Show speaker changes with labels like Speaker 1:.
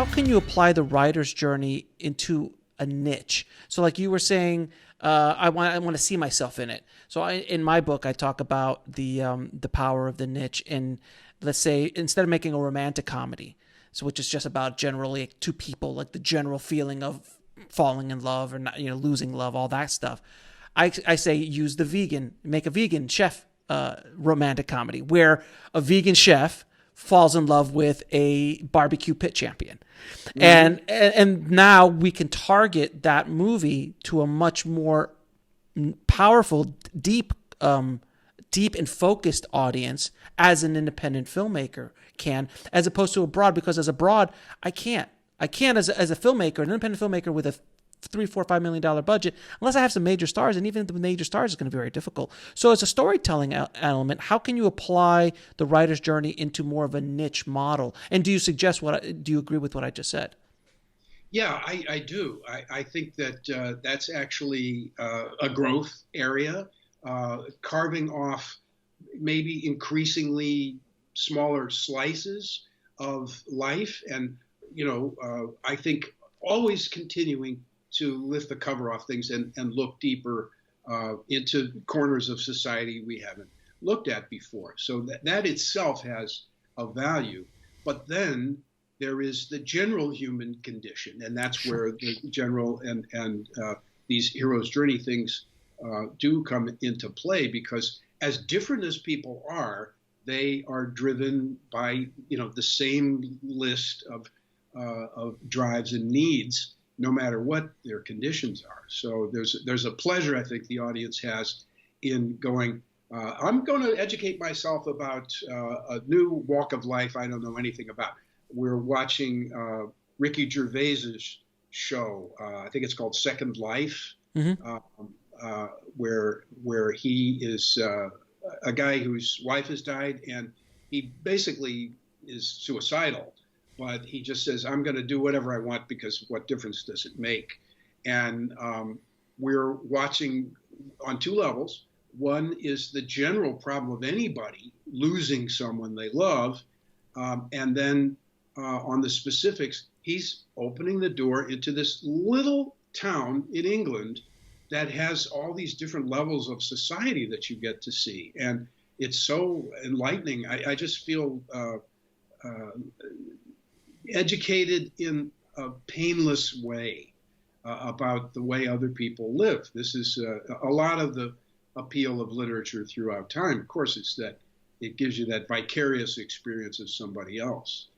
Speaker 1: how can you apply the writer's journey into a niche? So like you were saying, I want to see myself in it. So in my book, I talk about the power of the niche. And let's say instead of making a romantic comedy, so which is just about generally like two people, like the general feeling of falling in love or not, losing love, all that stuff. I say use make a vegan chef romantic comedy where a vegan chef falls in love with a barbecue pit champion. Mm-hmm. And now we can target that movie to a much more powerful, deep and focused audience as an independent filmmaker can, as opposed to abroad, because as abroad, I can't as a filmmaker, an independent filmmaker with a $3, $4, $5 million budget, unless I have some major stars, and even the major stars is going to be very difficult. So as a storytelling element, how can you apply the writer's journey into more of a niche model? And do you do you agree with what I just said?
Speaker 2: Yeah, I do. I think that that's actually a growth area, carving off maybe increasingly smaller slices of life. And, I think always continuing to lift the cover off things and look deeper into corners of society we haven't looked at before. So that itself has a value. But then there is the general human condition, and that's where the general and these hero's journey things do come into play, because as different as people are, they are driven by the same list of drives and needs, no matter what their conditions are. So there's a pleasure I think the audience has in going, I'm going to educate myself about a new walk of life I don't know anything about. We're watching Ricky Gervais's show. I think it's called Second Life, mm-hmm. Where he is a guy whose wife has died, and he basically is suicidal. But he just says, I'm going to do whatever I want because what difference does it make? And we're watching on two levels. One is the general problem of anybody losing someone they love. And then on the specifics, he's opening the door into this little town in England that has all these different levels of society that you get to see. And it's so enlightening. I just feel educated in a painless way about the way other people live. This is a lot of the appeal of literature throughout time. Of course, it's that it gives you that vicarious experience of somebody else.